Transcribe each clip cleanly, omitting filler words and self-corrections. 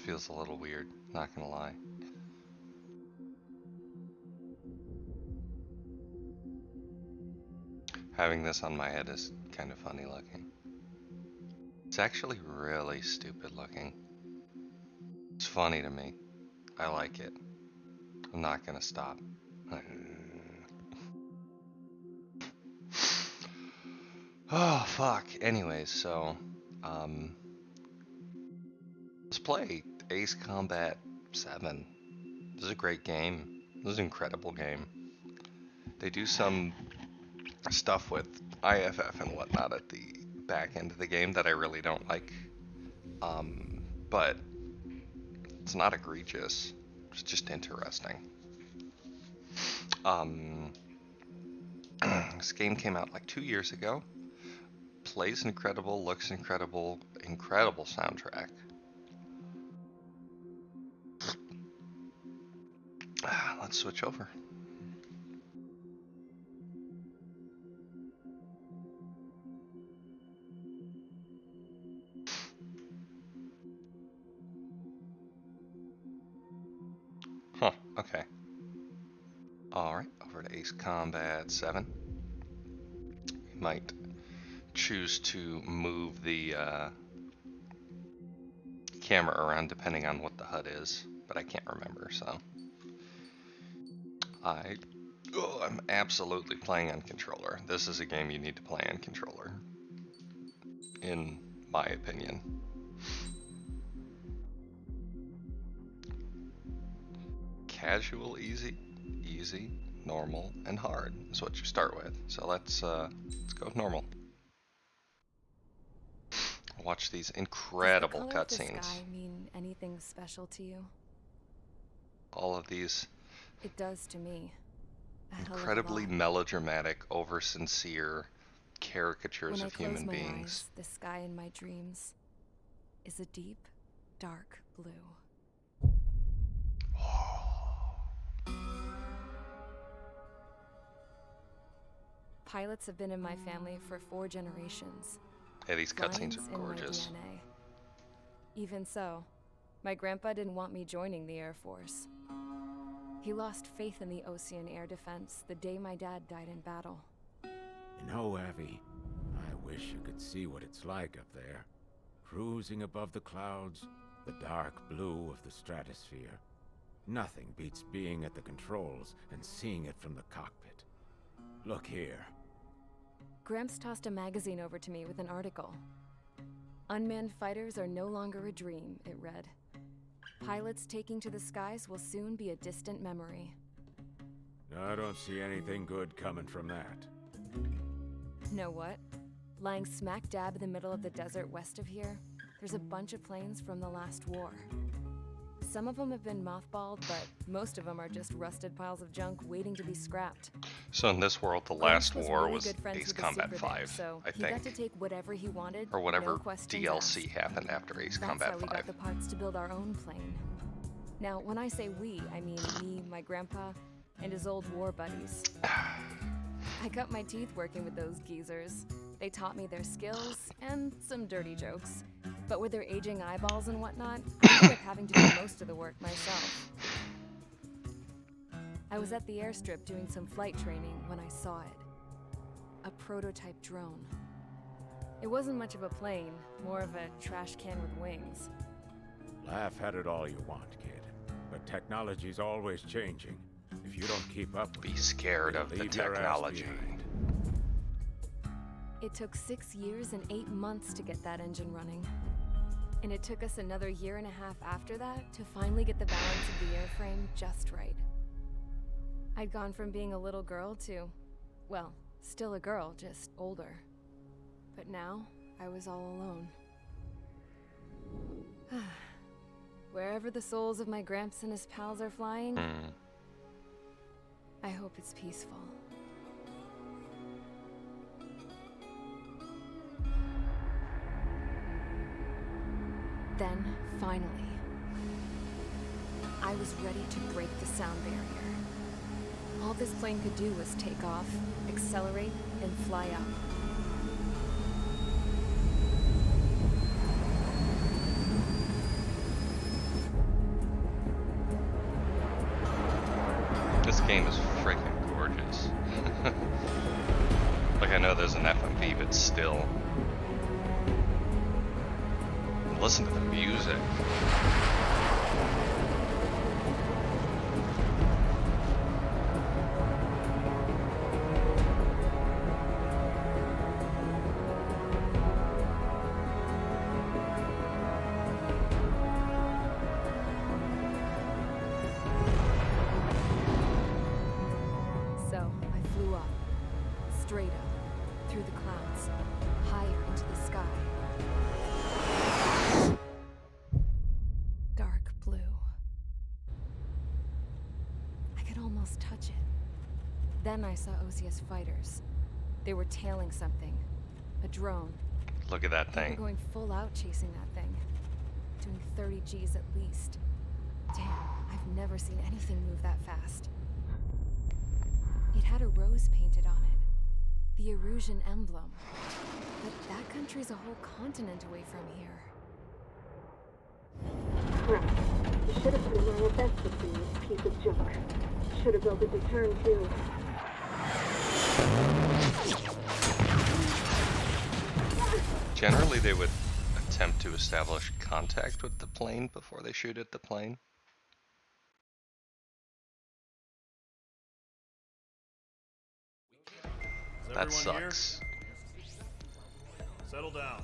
feels a little weird, not gonna lie. Having this on my head is kind of funny looking. It's actually really stupid looking. It's funny to me. I like it. I'm not gonna stop. Oh, fuck. Anyways, so, let's play Ace Combat 7. This is a great game. This is an incredible game. They do some stuff with IFF and whatnot at the back end of the game that I really don't like. But it's not egregious. It's just interesting. This game came out like 2 years ago. Plays incredible, looks incredible, incredible soundtrack. Let's switch over. Huh, okay. Alright, over to Ace Combat 7. We might choose to move the camera around depending on what the HUD is, but I can't remember, so. I'm absolutely playing on controller. This is a game you need to play on controller, in my opinion. Casual, easy, normal, and hard is what you start with. So let's go with normal. Watch these incredible cutscenes. Does the color of the sky mean anything special to you? All of these. It does to me. Incredibly melodramatic, over-sincere caricatures of human beings. When I close my eyes, the sky in my dreams is a deep, dark blue. Pilots have been in my family for 4 generations. Yeah, these cutscenes are gorgeous. Even so, my grandpa didn't want me joining the Air Force. He lost faith in the Ocean Air Defense the day my dad died in battle. You know, Abby, I wish you could see what it's like up there. Cruising above the clouds, the dark blue of the stratosphere. Nothing beats being at the controls and seeing it from the cockpit. Look here. Gramps tossed a magazine over to me with an article. Unmanned fighters are no longer a dream, it read. Pilots taking to the skies will soon be a distant memory. I don't see anything good coming from that. Know what? Lying smack dab in the middle of the desert west of here, there's a bunch of planes from the last war. Some of them have been mothballed, but most of them are just rusted piles of junk waiting to be scrapped. So in this world, the last war really was Ace Combat 5, so I he got to think. take whatever he wanted, Or whatever no questions DLC asked. happened after Ace Combat 5. That's how we got the parts to build our own plane. Now, when I say we, I mean me, my grandpa, and his old war buddies. I cut my teeth working with those geezers. They taught me their skills and some dirty jokes. But with their aging eyeballs and whatnot, I ended up having to do most of the work myself. I was at the airstrip doing some flight training when I saw it. A prototype drone. It wasn't much of a plane, more of a trash can with wings. Laugh at it all you want, kid. But technology's always changing. If you don't keep up with Be scared it, of the leave your ass technology. behind. It took 6 years and 8 months to get that engine running. And it took us another 1.5 years after that to finally get the balance of the airframe just right. I'd gone from being a little girl to, well, still a girl, just older. But now, I was all alone. Wherever the souls of my Gramps and his pals are flying, I hope it's peaceful. Then, finally, I was ready to break the sound barrier. All this plane could do was take off, accelerate, and fly up. game is freaking gorgeous. Like, I know there's an FMV, but still. Listen to the music. So, I flew up. Straight up. Through the clouds. Higher into the sky. Dark blue. I could almost touch it. Then I saw Osius fighters. They were tailing something. A drone. Look at that They were thing. going full out chasing that thing. Doing 30 Gs at least. Damn, I've never seen anything move that fast. It had a rose painted on it. The Erusian emblem. But that country's a whole continent away from here. Crap. You should have put in my best with this piece of junk. Should have built a return too. Generally, they would attempt to establish contact with the plane before they shoot at the plane. That sucks. Settle down.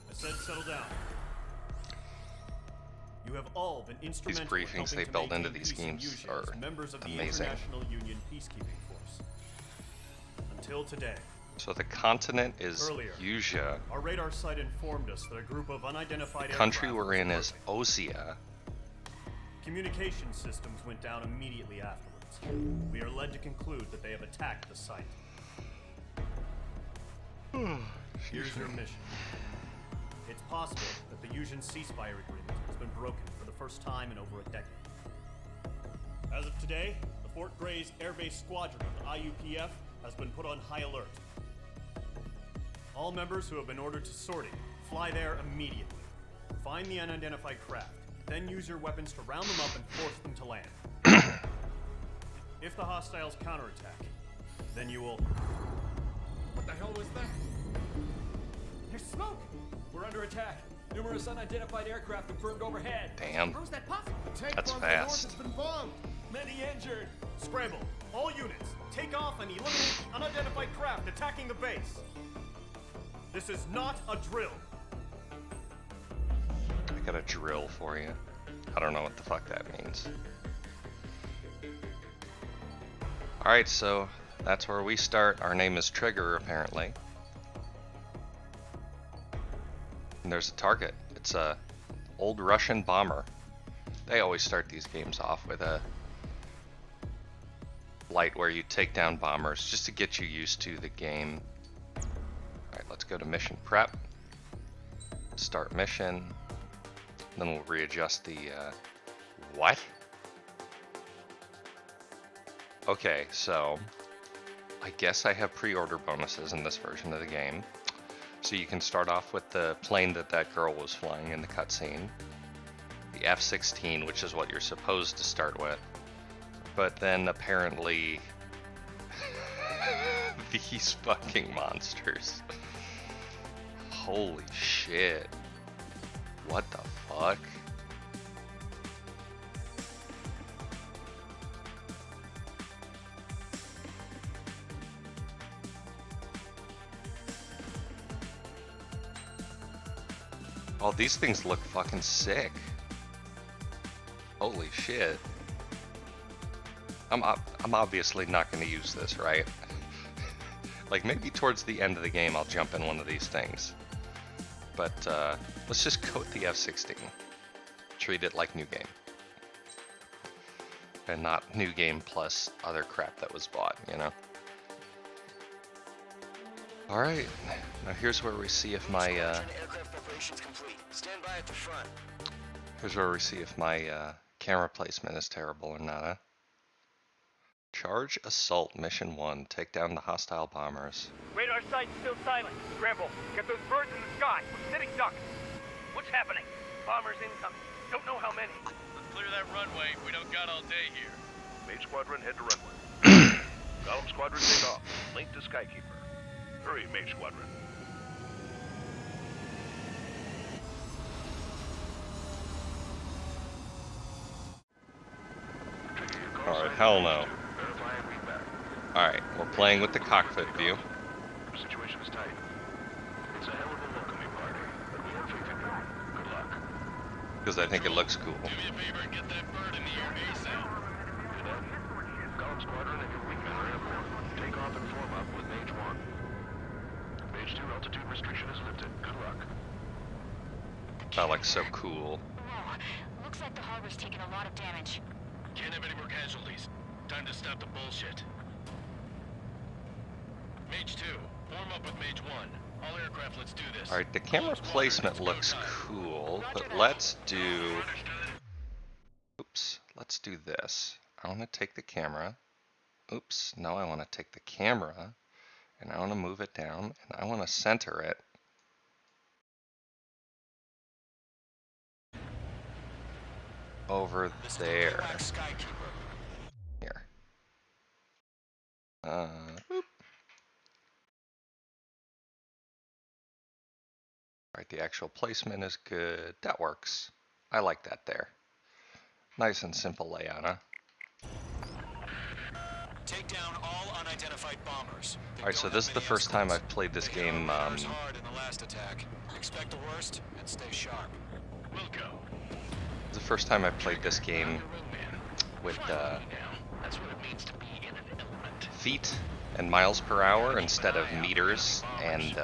I said settle down. You have all been instrumental in briefings helping they to build into maintain these peace in games Usha are as members of the amazing. International Union Peacekeeping Force. Until today, So the continent is Earlier. Usha. our radar site informed us that a group of unidentified The country aircraft we're in was is approaching. Osia. Communication systems went down immediately afterwards. We are led to conclude that they have attacked the site. Here's your mission. It's possible that the Usian ceasefire agreement has been broken for the first time in over a decade. As of today, the Fort Grays Air Base Squadron of the IUPF has been put on high alert. All members who have been ordered to sortie, fly there immediately. Find the unidentified craft, then use your weapons to round them up and force them to land. If the hostiles counterattack, then you will... What the hell was that? There's smoke! We're under attack. Numerous unidentified aircraft confirmed overhead. Damn. How's that possible? Tank That's farm to the north fast. has been bombed. Many injured. Scramble! All units, take off and eliminate the unidentified craft attacking the base! This is not a drill! I got a drill for you. I don't know what the fuck that means. Alright, so that's where we start. Our name is Trigger, apparently. And there's a target. It's a old Russian bomber. They always start these games off with a light where you take down bombers just to get you used to the game. Alright, let's go to mission prep. Start mission. Then we'll readjust the, what? Okay, so I guess I have pre-order bonuses in this version of the game. So you can start off with the plane that girl was flying in the cutscene. The F-16, which is what you're supposed to start with. But then apparently these fucking monsters. Holy shit. What the fuck? Oh, these things look fucking sick. Holy shit. I'm obviously not going to use this, right? Like, maybe towards the end of the game I'll jump in one of these things. But, let's just go with the F-16. Treat it like new game. And not new game plus other crap that was bought, you know? Alright, now here's where we see if my, Aircraft preparations complete. Stand by at the front. here's where we see if my, camera placement is terrible or not, huh? Charge Assault Mission 1. Take down the hostile bombers. Radar site's still silent. Scramble. Get those birds in the sky. We're sitting ducks. What's happening? Bombers incoming. Don't know how many. Let's clear that runway. We don't got all day here. Mage Squadron, head to runway. Golem Squadron, take off. Link to Skykeeper. Hurry, Mage Squadron. Alright, hell no. Alright, we're playing with the cockpit view. The situation is tight. It's a hell of a welcoming party, but we have faith in you. Good luck. Because I think it looks cool. Do me a favor and get that bird in the air ASAP. Cadet, Golem Squadron and your wingmen are airborne. Take off and form up with Mage 1. Mage 2 altitude restriction is lifted. Good luck. That looks so cool. Whoa, looks like the harbor's taking a lot of damage. Can't have any more casualties. Time to stop the bullshit. Mage 2, form up with Mage 1. All aircraft, let's do this. Alright, the camera placement looks cool, but let's do... Oops, let's do this. I want to take the camera. Oops, now I want to take the camera, and I want to move it down, and I want to center it. Over there. Here. Boop. Alright, the actual placement is good. That works. I like that there. Nice and simple layout, huh? Take down all unidentified bombers. Alright, so this is the first time I've played this game. Hard in the last attack. Expect the worst and stay sharp. We'll go. This is the first time I've played this game with That's what it means to be in an element. feet and miles per hour instead of meters and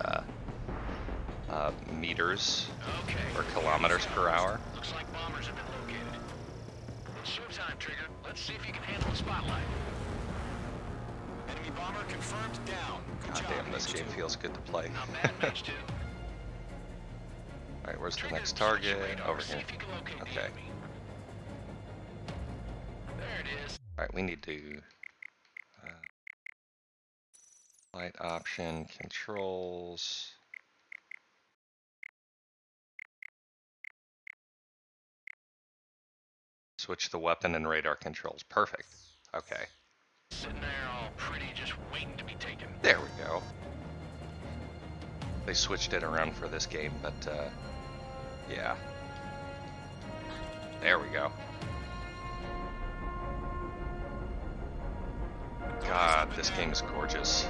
meters or kilometers per hour. Looks like bombers have been located. It's showtime, Trigger. Let's see if you can handle the spotlight. Enemy bomber confirmed down. Good God job, damn, this Mage game 2. feels good to play. Not bad, Mage 2. Alright, where's the Trigger, next switch target? your radar. Over See here. if you can locate the Okay. enemy. There it is. Alright, we need to... light option, controls... Switch the weapon and radar controls. Perfect. Okay. Sitting there all pretty, just waiting to be taken. There we go. They switched it around for this game, but yeah. There we go. God, this game is gorgeous.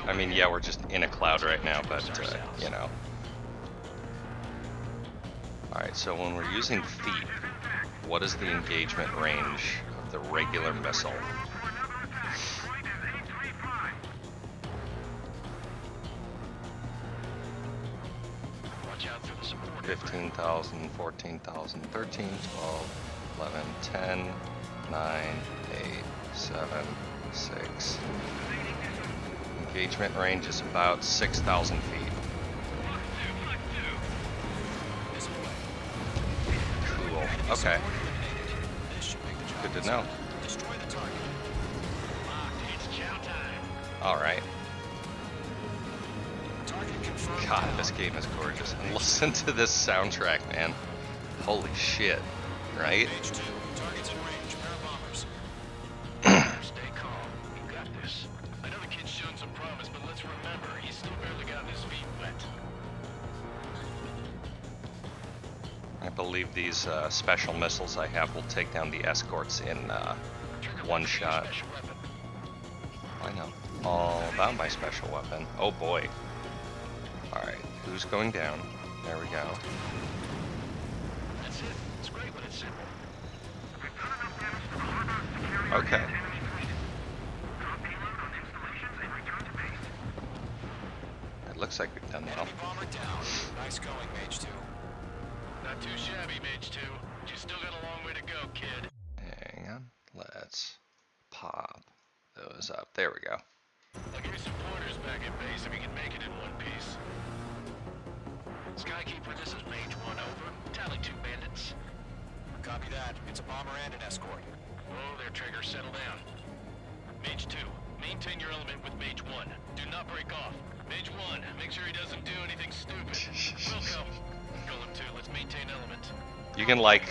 I mean, yeah, we're just in a cloud right now, but you know. Alright, so when we're using feet, what is the engagement range of the regular missile? 15,000, 14,000, 13, 12, 11, 10, 9, 8, 7, 6. Engagement range is about 6,000 feet. Cool. Okay. Good to know. Alright. God, this game is gorgeous. And listen to this soundtrack, man. Holy shit. Right? Targets in range. Pair of bombers. Stay calm. You got this. I know the kid's shown some promise, but let's remember, he's still barely gotten his feet wet. I believe these special missiles I have will take down the escorts in one shot. I know all about my special weapon. Oh boy. Alright, who's going down? There we go. That's it. It's great when it's simple. Okay. It looks like we've done well. Enemy bomber down. Nice going, Mage 2. Not too shabby, Mage 2. You still got a long way to go, kid. Hang on. Let's pop those up. There we go. I'll give you some pointers back at base if you can make it in one piece. Skykeeper, this is Mage 1, over. Tally 2 bandits. Copy that. It's a bomber and an escort. Whoa there, Trigger. Settle down. Mage 2, maintain your element with Mage 1. Do not break off. Mage 1, make sure he doesn't do anything stupid. Wilco. Golem 2, let's maintain element. You can like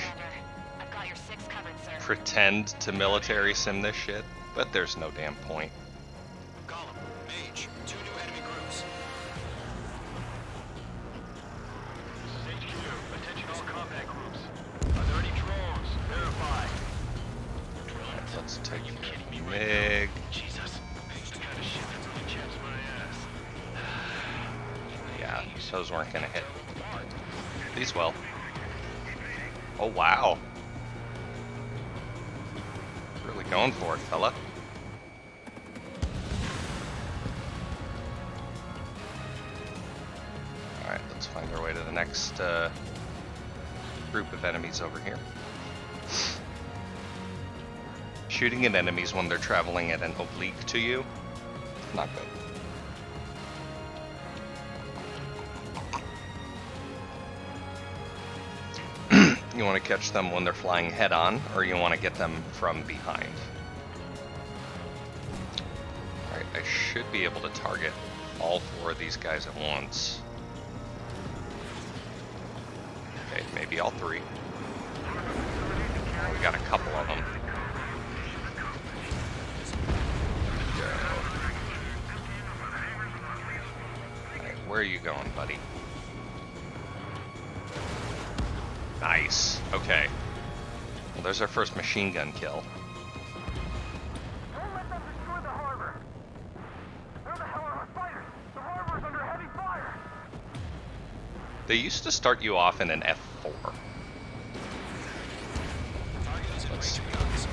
I've got your 6 covered, sir. pretend to military sim this shit, but there's no damn point. Gollum, Mage, 2 new enemy groups. This is HQ. Attention all combat groups. Are there any drones? Verify. Let's take the MiG. Jesus. That's the kind of shit that's only chaps my ass. Yeah, those weren't gonna hit. These will. Oh wow. Really going for it, fella. Alright, let's find our way to the next group of enemies over here. Shooting at enemies when they're traveling at an oblique to you, not good. You want to catch them when they're flying head on, or you want to get them from behind. Alright, I should be able to target all 4 of these guys at once. Okay, maybe all 3. We got a couple of them. Alright, where are you going, buddy? Nice. Okay. Well, there's our first machine gun kill. Don't let them destroy the harbor. Where the hell are our fighters? The harbor's under heavy fire. They used to start you off in an F4. Target is in Let's range of guns.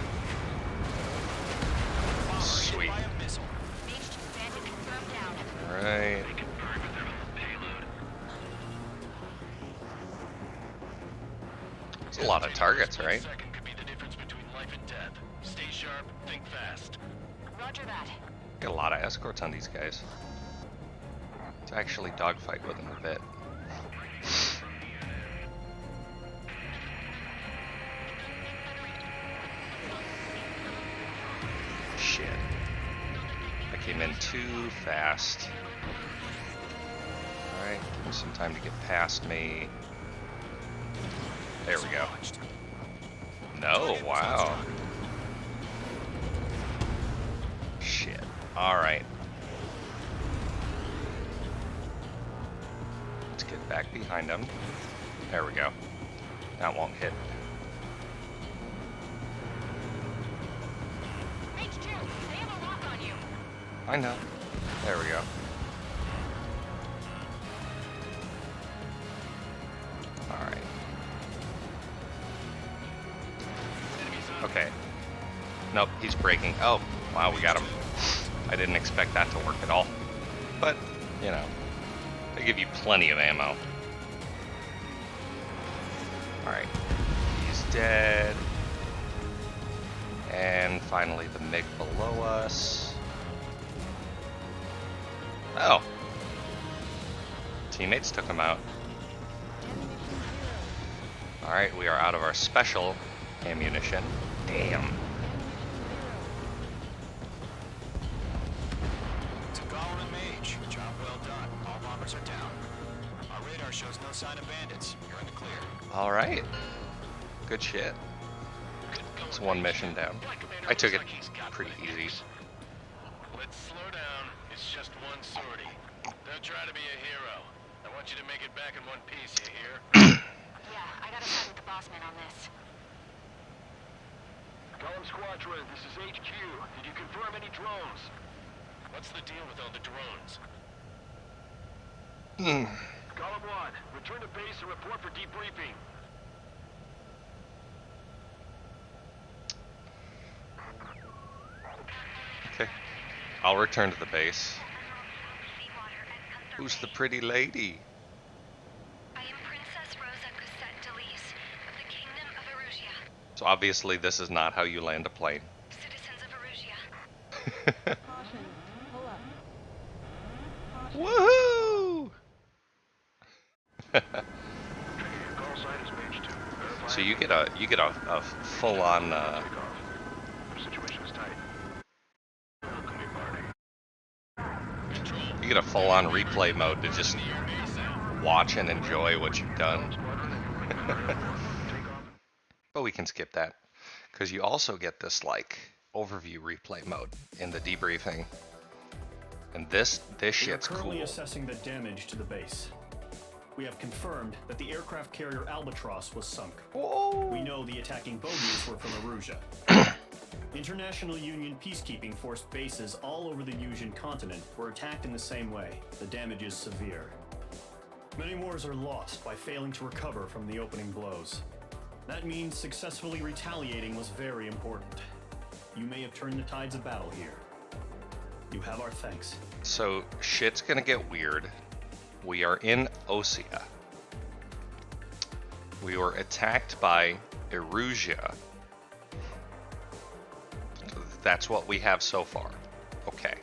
Bomber Sweet. hit by a missile. Mage 2 bandit confirmed down. Right. It's a lot of targets, right? Second could be the difference between life and death. Stay sharp, think fast. Roger that. Got a lot of escorts on these guys. To actually dogfight with them a bit. Shit. I came in too fast. Alright, give me some time to get past me. There we go. No, wow. Shit. Alright. Let's get back behind him. There we go. That won't hit. Mage 2, they have a lock on you. I know. There we go. Alright. Okay. Nope, he's breaking. Oh, wow, we got him. I didn't expect that to work at all. But, you know, they give you plenty of ammo. Alright. He's dead. And finally the MiG below us. Oh. Teammates took him out. Alright, we are out of our special ammunition. Damn. To Gollum and Mage, job well done. All bombers are down. Our radar shows no sign of bandits. You're in the clear. Alright. Good shit. It's one mission down. I took it pretty easy. Let's slow down. It's just one sortie. Don't try to be a hero. I want you to make it back in one piece, you hear? Yeah, I gotta side with the boss man on this. Gollum Squadron, this is HQ. Did you confirm any drones? What's the deal with all the drones? Gollum 1, return to base and report for debriefing. Okay. I'll return to the base. Who's the pretty lady? I am Princess Rosa Cosette Delise of the Kingdom of Erusia. So obviously this is not how you land a plane. Citizens of Erusia. Caution. Pull up. Woohoo! Call sign is page 2. Verify So you get a full on kickoff. Situation is tight. Welcome, party. you get a full on replay mode to just watch and enjoy what you've done. Squadron, take But we can skip that because you also get this like overview replay mode in the debriefing. And this We are shit's currently cool. assessing the damage to the base. We have confirmed that the aircraft carrier Albatross was sunk. Whoa. We know the attacking bogies were from Erusia. International Union peacekeeping force bases all over the Yusian continent were attacked in the same way. The damage is severe. Many wars are lost by failing to recover from the opening blows. That means successfully retaliating was very important. You may have turned the tides of battle here. You have our thanks. So shit's gonna get weird. We are in Osea. We were attacked by Erusia. That's what we have so far. Okay.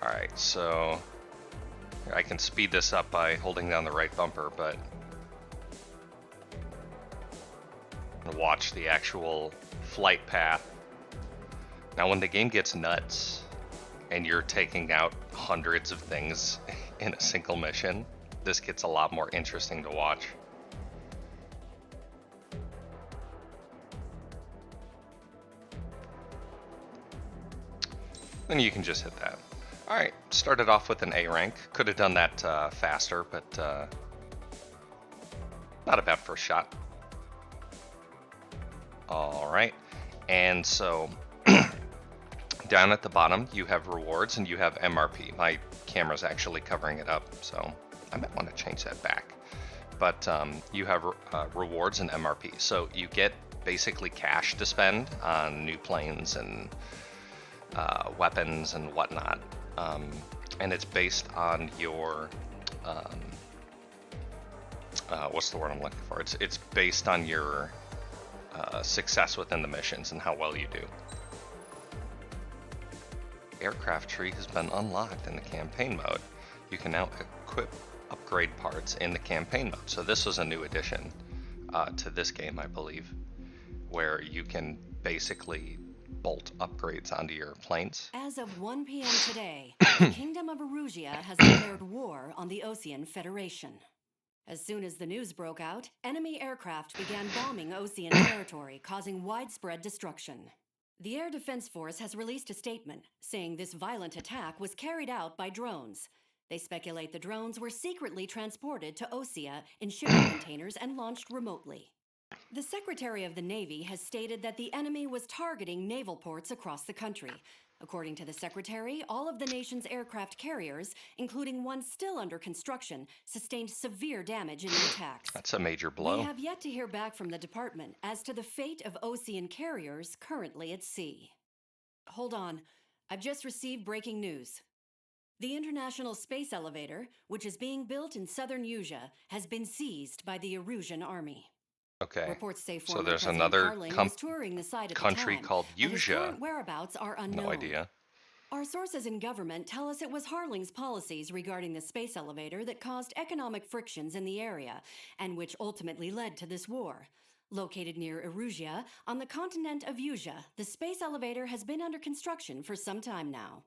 Alright, so I can speed this up by holding down the right bumper, but watch the actual flight path. Now when the game gets nuts and you're taking out hundreds of things in a single mission, this gets a lot more interesting to watch. Then you can just hit that. Alright, started off with an A rank. Could have done that faster, but not a bad first shot. Alright, and so down at the bottom you have rewards and you have MRP. My camera's actually covering it up, so I might want to change that back. But you have rewards and MRP. So you get basically cash to spend on new planes and weapons and whatnot. And it's based on your what's the word I'm looking for? It's based on your success within the missions and how well you do. Aircraft tree has been unlocked in the campaign mode. You can now equip upgrade parts in the campaign mode. So this was a new addition to this game, I believe, where you can basically bolt upgrades onto your planes. As of 1 p.m. today, the Kingdom of Erusia has declared war on the Osean Federation. As soon as the news broke out, enemy aircraft began bombing Osean territory, causing widespread destruction. The Air Defense Force has released a statement saying this violent attack was carried out by drones. They speculate the drones were secretly transported to Osea in shipping containers and launched remotely. The Secretary of the Navy has stated that the enemy was targeting naval ports across the country. According to the Secretary, all of the nation's aircraft carriers, including one still under construction, sustained severe damage in the attacks. That's a major blow. We have yet to hear back from the department as to the fate of Osean carriers currently at sea. Hold on, I've just received breaking news. The International Space Elevator, which is being built in southern Yusia, has been seized by the Erusian army. Okay, Reports say so former there's President another Carling was touring the site at the country time, called and his Yusia. current whereabouts are unknown. No idea. Our sources in government tell us it was Harling's policies regarding the space elevator that caused economic frictions in the area, and which ultimately led to this war. Located near Erusia, on the continent of Yusia, the space elevator has been under construction for some time now.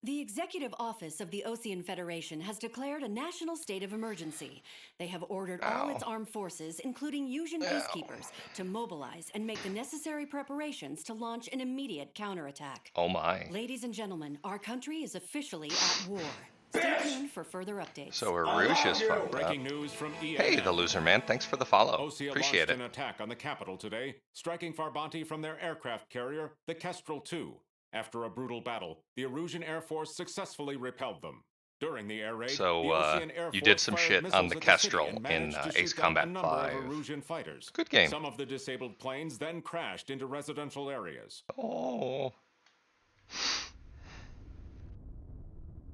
The Executive Office of the Osean Federation has declared a national state of emergency. They have ordered all its armed forces, including Yusian peacekeepers, to mobilize and make the necessary preparations to launch an immediate counterattack. Oh my. Ladies and gentlemen, our country is officially at war. Stay tuned for further updates. So Erusia's fucked up. Breaking news from EA. Hey, the loser man. Thanks for the follow. Osea Appreciate launched it. an attack on the capital today, striking Farbanti from their aircraft carrier, the Kestrel II. After a brutal battle, the Erusian Air Force successfully repelled them. During the air raid, So, the Osean Air you Force did some fired shit on missiles the at Kestrel city and in, managed to Ace shoot down Combat a number 5. of Erusian fighters. Good game. Some of the disabled planes then crashed into residential areas. Oh.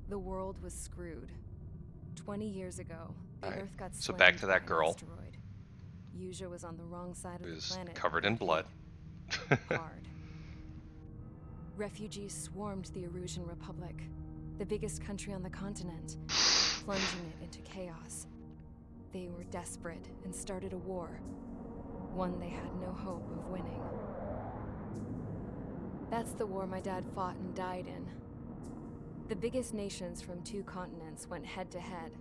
The world was screwed. 20 years ago, the Alright, Earth got so slammed back to by that an girl. asteroid. Yusia was on the wrong side of It the was planet. covered in blood. Hard. Refugees swarmed the Erusian Republic, the biggest country on the continent, plunging it into chaos. They were desperate and started a war, one they had no hope of winning. That's the war my dad fought and died in. The biggest nations from 2 continents went head-to-head,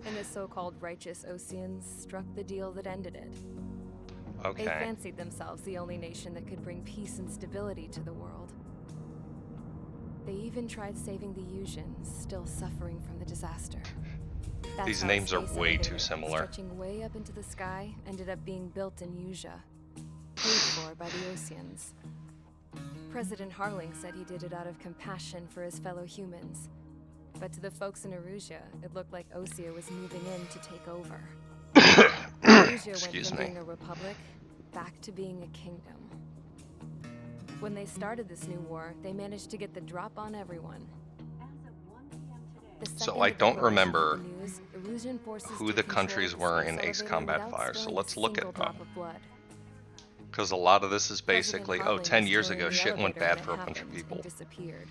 and the so-called righteous Oseans struck the deal that ended it. Okay. They fancied themselves the only nation that could bring peace and stability to the world. They even tried saving the Yusians, still suffering from the disaster. That's These how names are Space way too Elevator, similar. stretching way up into the sky, ended up being built in Yuja, paid for by the Oseans. President Harling said he did it out of compassion for his fellow humans. But to the folks in Erusea, it looked like Osea was moving in to take over. Erusea went from being a republic back to being a kingdom. When they started this new war, they managed to get the drop on everyone. So I don't remember who the countries were in Ace Combat 5, so let's look at them. Because a lot of this is basically, oh, 10 years ago shit went bad for a bunch of people. Disappeared.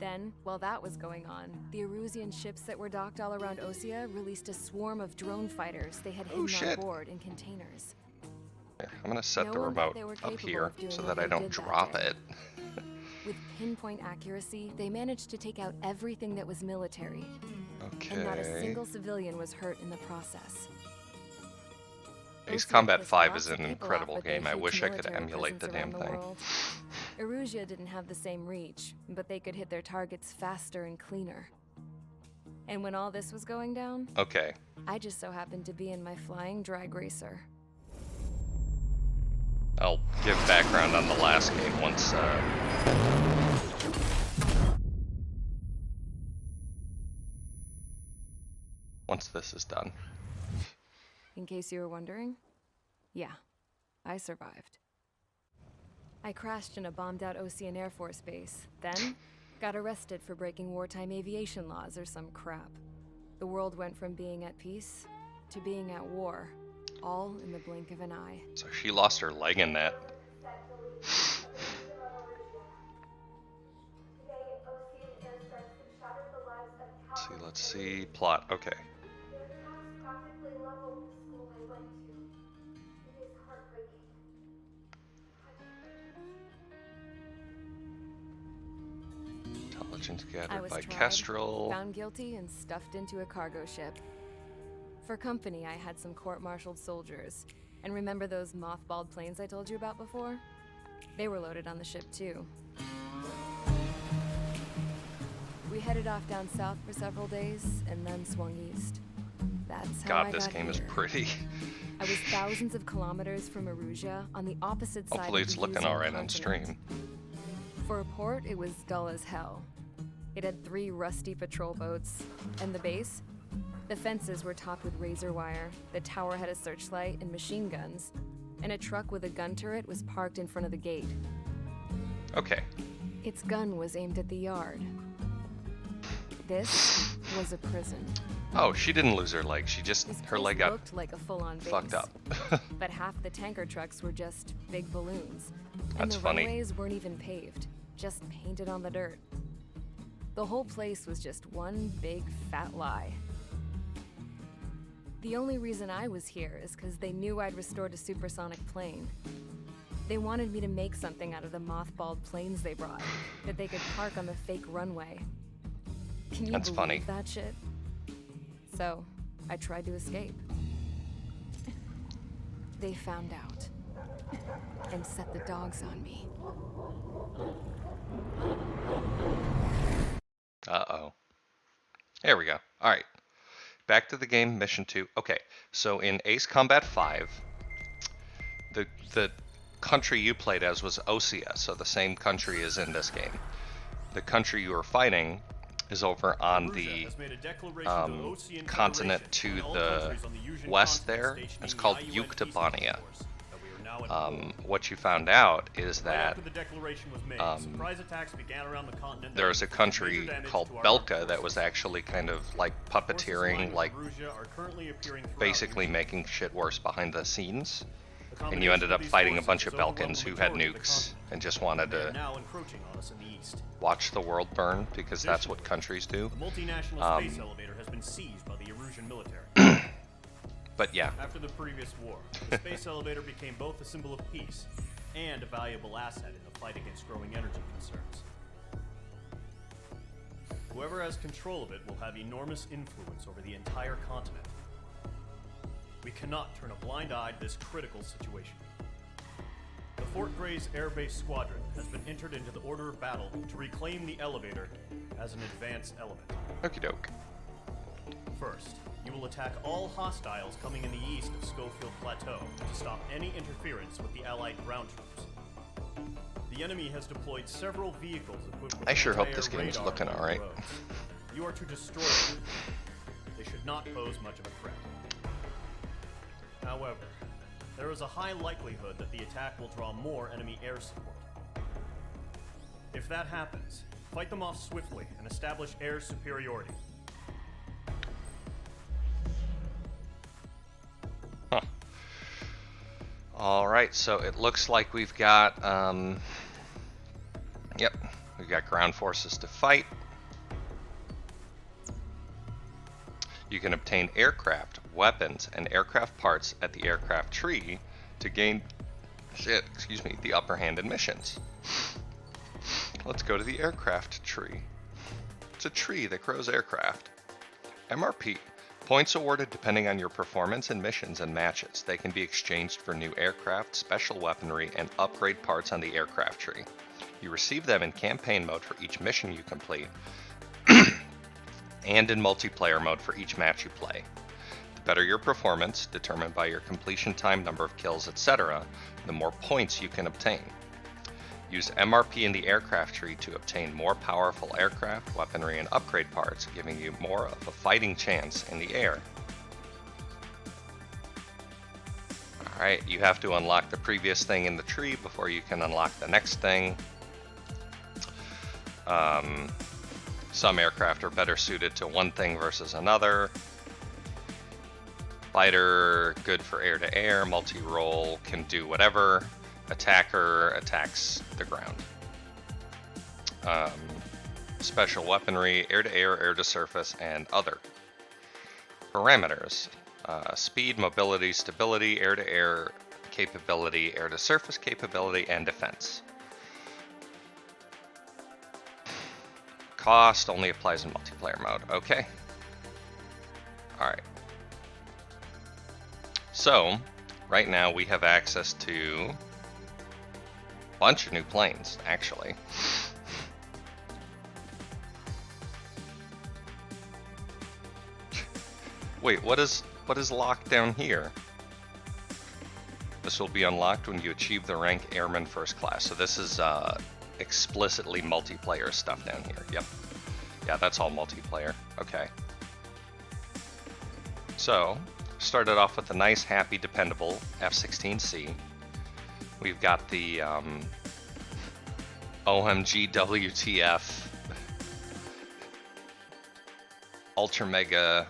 Then, while that was going on, the Erusian ships that were docked all around Osea released a swarm of drone fighters they had hidden on board in containers. Here, I'm gonna set the remote up here so that I don't drop it. With pinpoint accuracy, they managed to take out everything that was military. Okay. And not a single civilian was hurt in the process. Ace Combat 5 is an incredible game. I wish I could emulate the damn thing. Erusea didn't have the same reach, but they could hit their targets faster and cleaner. And when all this was going down, okay, I just so happened to be in my flying drag racer. I'll give background on the last game once this is done. In case you were wondering, yeah, I survived. I crashed in a bombed-out Osean Air Force base, then got arrested for breaking wartime aviation laws or some crap. The world went from being at peace to being at war, all in the blink of an eye. So she lost her leg in that. Let's see, plot, okay. Intelligence gathered by Kestrel. Found guilty and stuffed into a cargo ship. For company, I had some court-martialed soldiers. And remember those mothballed planes I told you about before? They were loaded on the ship too. We headed off down south for several days, and then swung east. That's how I got this game here. is pretty. I was thousands of kilometers from Erusea, on the opposite side Hopefully of the it's looking Yusian alright on continent. stream. For a port, it was dull as hell. It had 3 rusty patrol boats, and the base? The fences were topped with razor wire, the tower had a searchlight and machine guns, and a truck with a gun turret was parked in front of the gate. Okay. Its gun was aimed at the yard. This was a prison. Oh, she didn't lose her leg. She just, her leg got looked like a full-on base, fucked up. but half the tanker trucks were just big balloons. And That's the funny. runways weren't even paved, just painted on the dirt. The whole place was just one big fat lie. The only reason I was here is because they knew I'd restored a supersonic plane. They wanted me to make something out of the mothballed planes they brought, that they could park on the fake runway. Can you That's believe funny. that shit? So, I tried to escape. They found out and set the dogs on me. Uh-oh. There we go. Alright. Back to the game, mission 2. Okay, so in Ace Combat 5, the country you played as was Osea, so the same country as in this game. The country you were fighting is over on the continent to the west there. It's called Yuktobania. What you found out is that there's a country called Belka that was actually kind of like puppeteering, like basically making shit worse behind the scenes. And you ended up fighting a bunch of Belkans who had nukes and just wanted to watch the world burn, because that's what countries do. The multinational space elevator has been seized by the Erusian military. But yeah. After the previous war, the space elevator became both a symbol of peace and a valuable asset in the fight against growing energy concerns. Whoever has control of it will have enormous influence over the entire continent. We cannot turn a blind eye to this critical situation. The Fort Grays Air Base Squadron has been entered into the order of battle to reclaim the elevator as an advanced element. Okie doke. First, you will attack all hostiles coming in the east of Schofield Plateau to stop any interference with the Allied ground troops. The enemy has deployed several vehicles equipped with I sure hope anti-air this game's radar looking on the alright. roads. You are to destroy them. They should not pose much of a threat. However, there is a high likelihood that the attack will draw more enemy air support. If that happens, fight them off swiftly and establish air superiority. Huh. Alright, so it looks like we've got, yep, we've got ground forces to fight. You can obtain aircraft, weapons, and aircraft parts at the aircraft tree to gain, the upper hand in missions. Let's go to the aircraft tree. It's a tree that grows aircraft. MRP. Points awarded depending on your performance in missions and matches. They can be exchanged for new aircraft, special weaponry, and upgrade parts on the aircraft tree. You receive them in campaign mode for each mission you complete, and in multiplayer mode for each match you play. The better your performance, determined by your completion time, number of kills, etc., the more points you can obtain. Use MRP in the aircraft tree to obtain more powerful aircraft, weaponry, and upgrade parts, giving you more of a fighting chance in the air. Alright, you have to unlock the previous thing in the tree before you can unlock the next thing. Some aircraft are better suited to one thing versus another. Fighter, good for air-to-air. Multi-role can do whatever. Attacker attacks the ground. Special weaponry, air-to-air, air-to-surface, and other. Parameters. Speed, mobility, stability, air-to-air capability, air-to-surface capability, and defense. Cost only applies in multiplayer mode. Okay. Alright. So, right now we have access to a bunch of new planes, actually. Wait, what is locked down here? This will be unlocked when you achieve the rank Airman First Class. So this is explicitly multiplayer stuff down here. Yep. Yeah, that's all multiplayer. Okay. So, started off with a nice, happy, dependable F-16C. We've got the OMG WTF Ultra Mega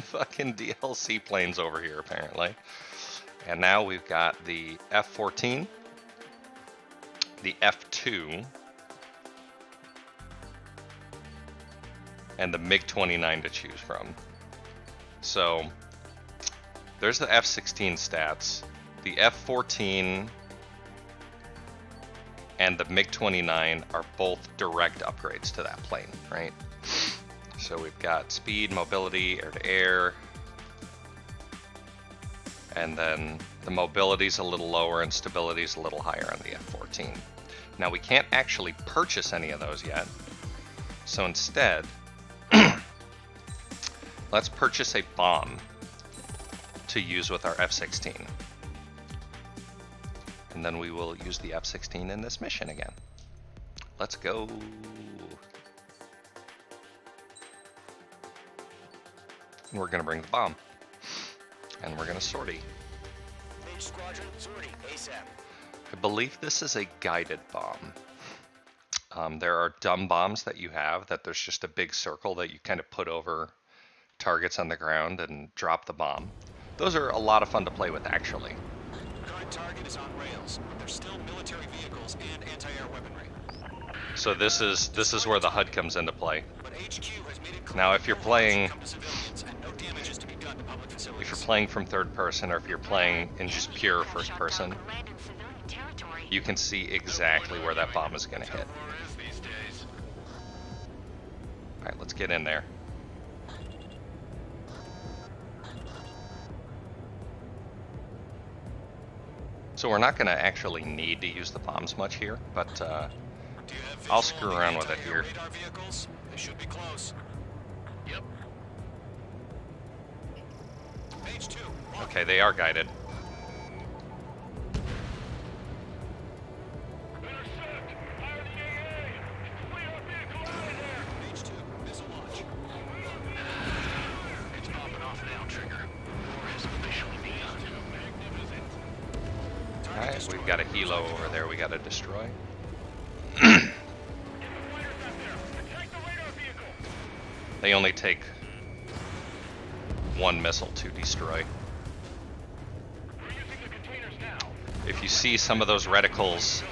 fucking DLC planes over here, apparently. And now we've got the F-14, the F-2, and the MiG-29 to choose from. So, there's the F-16 stats. The F-14 and the MiG-29 are both direct upgrades to that plane, right? So we've got speed, mobility, air-to-air, and then the mobility's a little lower and stability's a little higher on the F-14. Now we can't actually purchase any of those yet, so instead, let's purchase a bomb to use with our F-16. And then we will use the F-16 in this mission again. Let's go. And we're gonna bring the bomb. And we're gonna sortie. Mage Squadron, sortie, ASAP. I believe this is a guided bomb. There are dumb bombs that you have that there's just a big circle that you kind of put over targets on the ground and drop the bomb. Those are a lot of fun to play with, actually. Current target is on rails, but there's still military vehicles and anti-air weaponry. So this is where the HUD comes into play. But HQ has made it clear Now, if you're playing, come to civilians and no damage is to be done to public facilities. if you're playing from third person, or if you're playing in just pure first person, you can see exactly where that bomb is going to hit. All right, let's get in there. So we're not going to actually need to use the bombs much here, but I'll screw around with it here. Radar vehicles? They should be close. Yep. Page 2. Okay, they are guided. Page 2. Missile launch. It's popping off now, Trigger. War has officially begun. Magnificent. Alright, we've got a helo over there we gotta destroy. They only take one missile to destroy. If you see some of those reticles,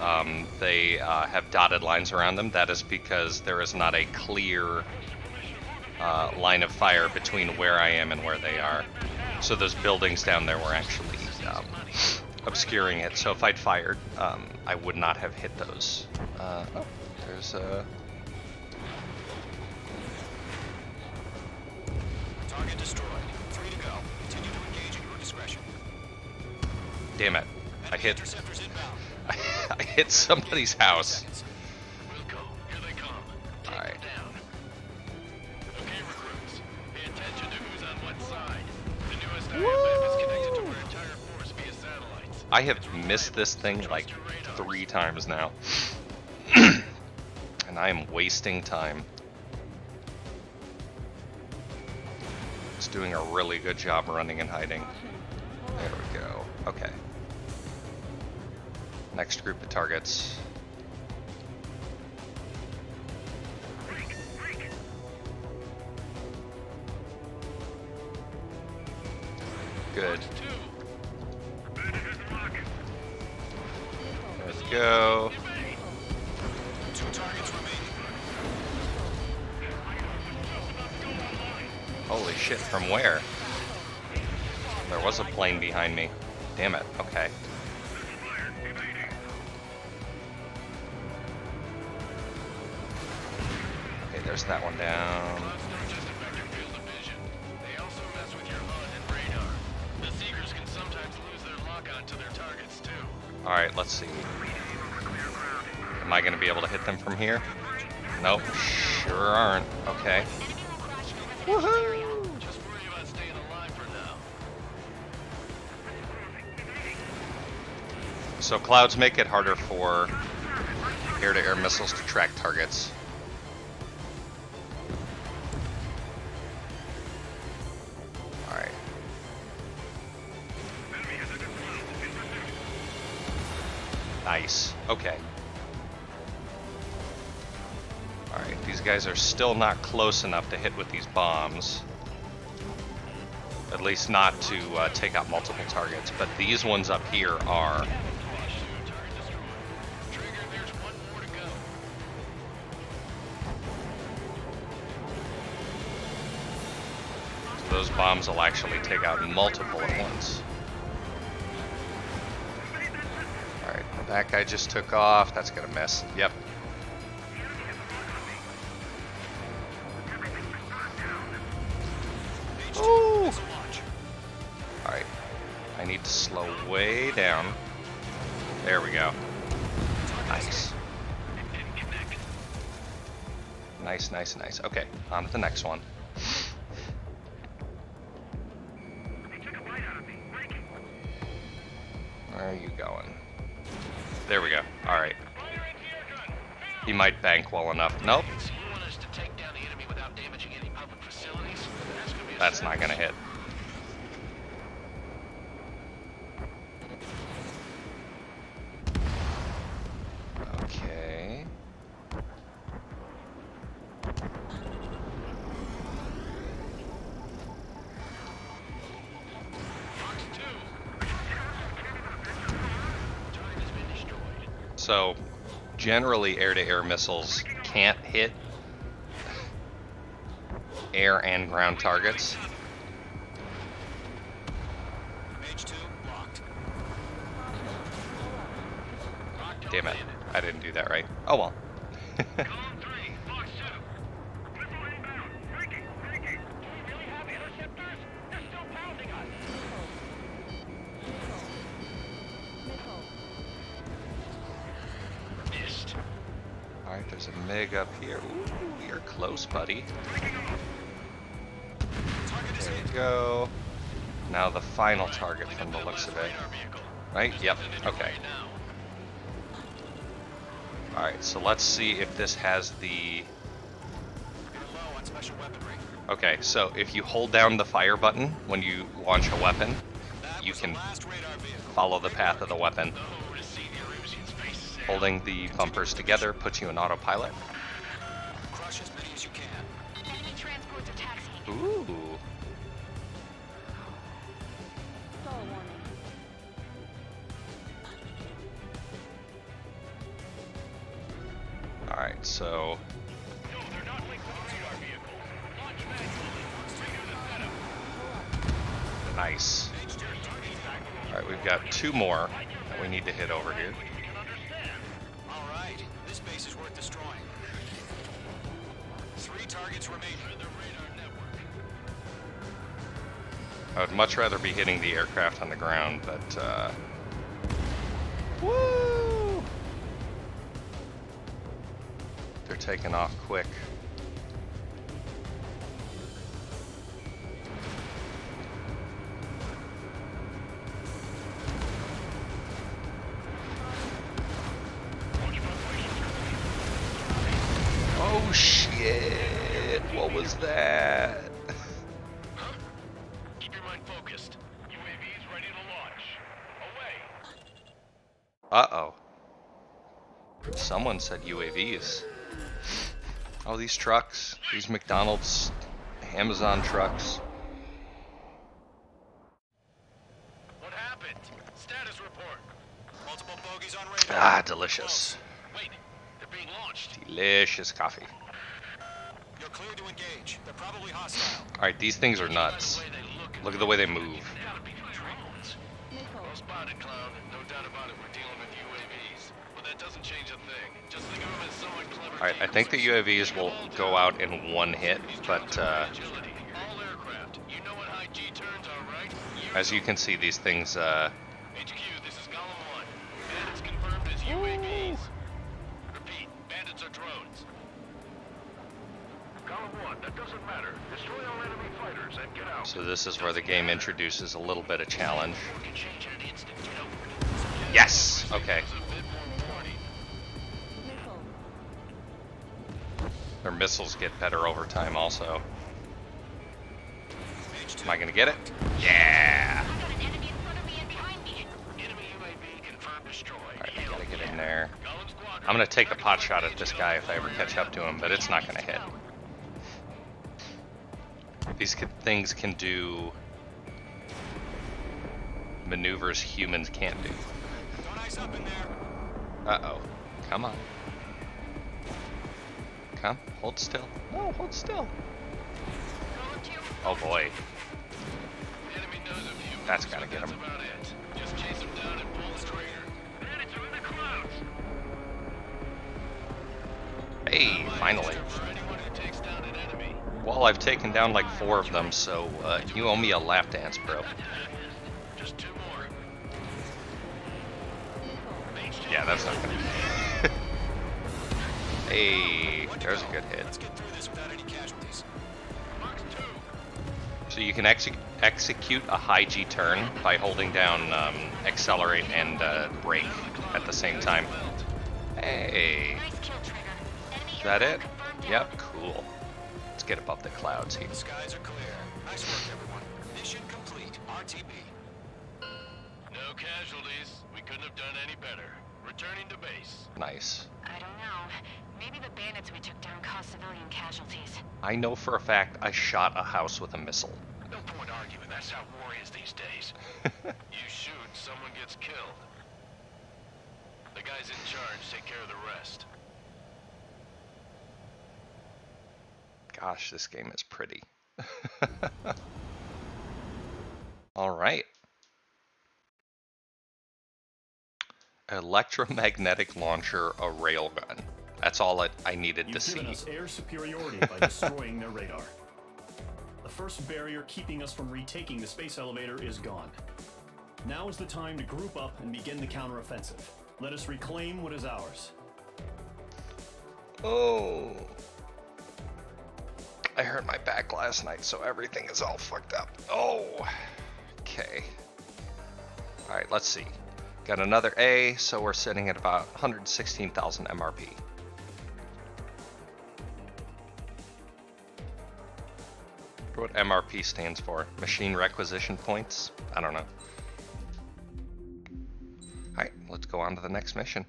they have dotted lines around them. That is because there is not a clear line of fire between where I am and where they are. So those buildings down there were actually obscuring it. So if I'd fired, I would not have hit those. Oh, there's a... Target destroyed. 3 to go. Continue to engage at your discretion. Damn it. I hit... Interceptors inbound. I hit somebody's house. We'll go. Here they come. Take Alright. them down. Okay, recruits. Pay attention to who's on what side. The newest IFF is connected to our entire force via satellites. I have missed this thing like 3 times now. And I am wasting time. It's doing a really good job running and hiding. There we go. Okay. Next group of targets. Good. Let's go. 2 targets remaining. Holy shit, from where? There was a plane behind me. Damn it, okay. Okay, there's that one down. Bugs don't just affect your field of vision. They also mess with your HUD and radar. The Seekers can sometimes lose their lock-on to their targets, too. Alright, let's see. Am I gonna be able to hit them from here? Nope, sure aren't. Okay. Just worry about staying alive for now. So clouds make it harder for air-to-air missiles to track targets. Alright. Nice. Okay. Alright, these guys are still not close enough to hit with these bombs. At least not to take out multiple targets, but these ones up here are. Trigger, there's one more to go. So those bombs will actually take out multiple at once. Alright, that guy just took off. That's gonna miss. Yep. Ooh. Alright. I need to slow way down. There we go. Nice. Nice, nice, nice. Okay, on to the next one. Where are you going? There we go. Alright. He might bank well enough. Nope. So you want us to take down the enemy without damaging any public facilities? That's not gonna hit. Okay. So, generally air-to-air missiles can't hit air and ground targets. Page 2 locked. Damn it, I didn't do that right. Oh well. There's a MiG up here. Ooh, you're close, buddy. There we go. Now the final target from the looks of it. Right? Yep. Okay. Alright, so let's see if this has the... Okay, so if you hold down the fire button when you launch a weapon, you can follow the path of the weapon. Holding the bumpers together puts you in autopilot. Crush as many as you can. Enemy transports are taxiing. Ooh. Alright, so... Nice. Alright, we've got 2 more that we need to hit over here. Alright, this base is worth destroying. 3 targets remaining. I would much rather be hitting the aircraft on the ground, but woo! They're taking off quick. Oh shit! What was that? Keep your mind focused. UAVs ready to launch. Away. Uh-oh. Someone said UAVs. Oh, these trucks. These McDonald's, Amazon trucks. What happened? Status report. Multiple bogeys on radar. Ah, delicious. Wait, they're being launched. Delicious coffee. You're clear to engage. They're probably hostile. Alright, these things are nuts. Look at the way they move. Gotta be drones. Well spotted, Cloud. No doubt about it, we're dealing with UAVs. But that doesn't change a thing. Just think of them as somewhat clever. Alright, I think the UAVs will go out in one hit, but All aircraft. You know what high G turns are, right? as you can see, these things, HQ, this is Column 1. Bandits confirmed as UAVs. Repeat, bandits are drones. Column 1, that doesn't matter. Destroy all enemy fighters and get out. so this is where the game introduces a little bit of challenge. Yes! Okay. Their missiles get better over time also. Am I gonna get it? Yeah! Alright, I gotta get in there. I'm gonna take a pot shot at this guy if I ever catch up to him, but it's not gonna hit. These things can do maneuvers humans can't do. Uh-oh. Come on. Come, hold still. No, hold still. Oh boy. That's gotta get him. Just chase them down and pull the trigger. Bandits are in the clouds. Hey, finally. Well, I've taken down like 4 of them, so you owe me a lap dance, bro. Just 2 more. Yeah, that's not gonna. Hey, there's a good hit. Let's get through this without any casualties. So you can execute a high G turn by holding down accelerate and brake at the same time. Hey. Is that it? Yep, cool. Let's get above the clouds here. Skies are clear. Nice work, everyone. Mission complete. RTB. No casualties. We couldn't have done any better. Returning to base. Nice. I don't know. Maybe the bandits we took down caused civilian casualties. I know for a fact I shot a house with a missile. No point arguing. That's how war is these days. You shoot, someone gets killed. The guys in charge take care of the rest. Gosh, this game is pretty. All right. Electromagnetic launcher, a railgun. That's all I needed to see. You've given us air superiority by destroying their radar. The first barrier keeping us from retaking the space elevator is gone. Now is the time to group up and begin the counteroffensive. Let us reclaim what is ours. Oh. I hurt my back last night, so everything is all fucked up. Oh. Okay. Alright, let's see. Got another A, so we're sitting at about 116,000 MRP. What MRP stands for? Machine Requisition Points? I don't know. Alright, let's go on to the next mission.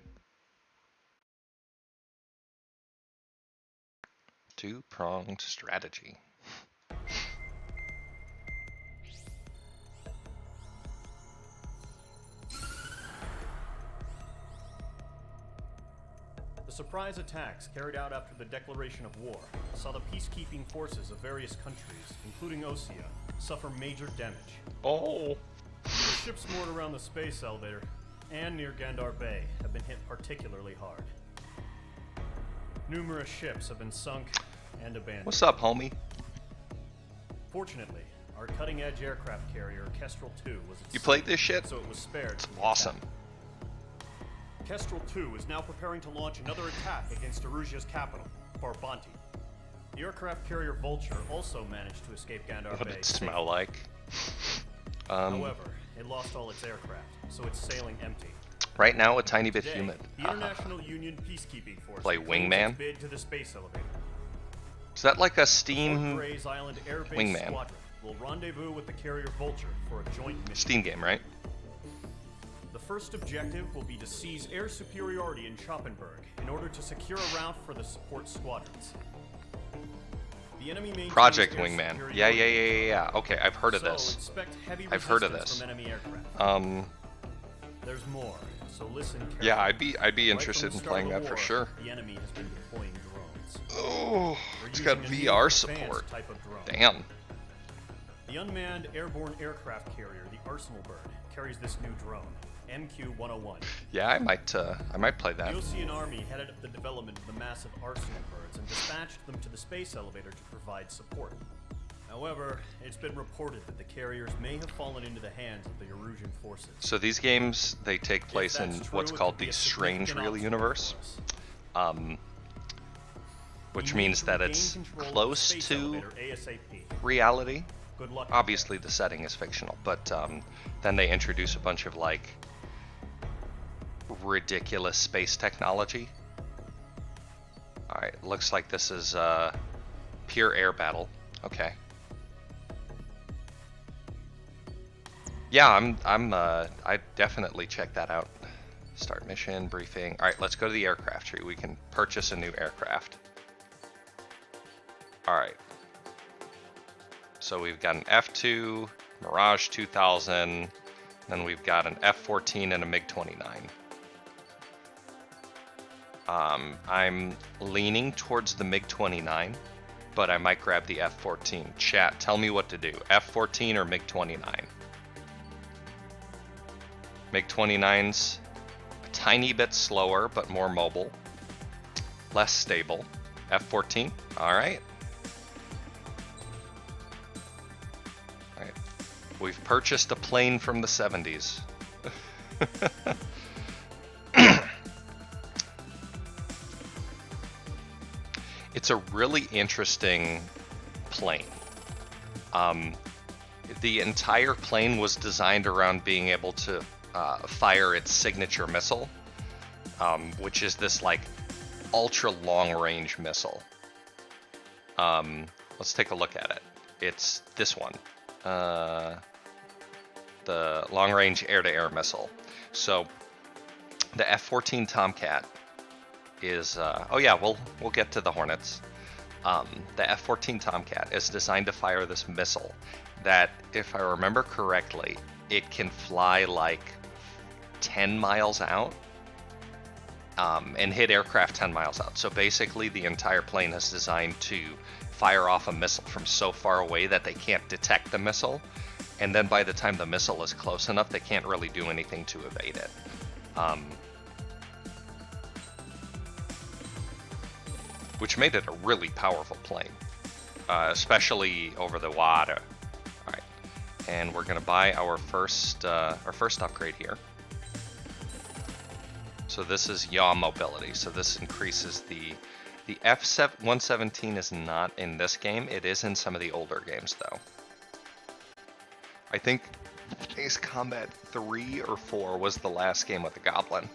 Two-pronged strategy. The surprise attacks carried out after the declaration of war saw the peacekeeping forces of various countries, including Osea, suffer major damage. Oh. The ships moored around the space elevator and near Gandar Bay have been hit particularly hard. Numerous ships have been sunk and abandoned. What's up, homie? Fortunately, our cutting-edge aircraft carrier, Kestrel 2, was at You sea, played this shit? so it was spared. It's awesome. Kestrel 2 is now preparing to launch another attack against Erusia's capital, Farbanti. The aircraft carrier Vulture also managed to escape Gandar What Bay. did it smell safely. like? However, it lost all its aircraft, so it's sailing empty. Right now, a tiny bit Today, humid. The International Union Peacekeeping Force Play claims Wingman? its bid to the space elevator. Is that like a Fort Steam Gray's Island Air Base Wingman? Squadron will rendezvous with the carrier Vulture for a joint mission. Steam game, right? The first objective will be to seize air superiority in Schoppenberg in order to secure a route for the support squadrons. The enemy maintains Project air Wingman. superiority, Yeah. Okay, I've heard of so this. expect heavy I've heard of resistance this. from enemy aircraft. Um, There's more, so listen carefully. yeah, I'd be Right interested from in the start playing of that the for war, sure. The enemy has been deploying drones. Oh, We're it's got using a new VR advanced support. type of drone. Damn. The unmanned airborne aircraft carrier, the Arsenal Bird, carries this new drone, MQ-101. Yeah, I might play that. The Ocean Army headed up the development of the massive Arsenal Birds and dispatched them to the space elevator to provide support. However, it's been reported that the carriers may have fallen into the hands of the Erusian forces. So these games, they take place in that's true, what's it called could be the a Strange significant Real obstacle Universe, for us. which You need means to that regain it's control of the close space to elevator ASAP. reality. Good luck. Obviously, the setting is fictional, but then they introduce a bunch of like ridiculous space technology. All right, looks like this is pure air battle. Okay. Yeah, I definitely check that out. Start mission briefing. All right, let's go to the aircraft tree. We can purchase a new aircraft. All right. So we've got an F2, Mirage 2000, then we've got an F14 and a MiG-29. I'm leaning towards the MiG-29, but I might grab the F14. Chat, tell me what to do. F14 or MiG-29? MiG-29's a tiny bit slower, but more mobile. Less stable. F14, all right. All right. We've purchased a plane from the 70s. It's a really interesting plane. The entire plane was designed around being able to fire its signature missile, which is this like ultra long range missile. Let's take a look at it. It's this one, the long range air-to-air missile. So the F-14 Tomcat is oh yeah, we'll get to the Hornets. The F-14 Tomcat is designed to fire this missile that, if I remember correctly, it can fly like 10 miles out and hit aircraft 10 miles out. So basically the entire plane is designed to fire off a missile from so far away that they can't detect the missile, and then by the time the missile is close enough, they can't really do anything to evade it. Which made it a really powerful plane, especially over the water. All right, and we're gonna buy our first upgrade here. So this is yaw mobility. So this increases the The F-117 is not in this game. It is in some of the older games, though. I think Ace Combat 3 or 4 was the last game with the Goblin.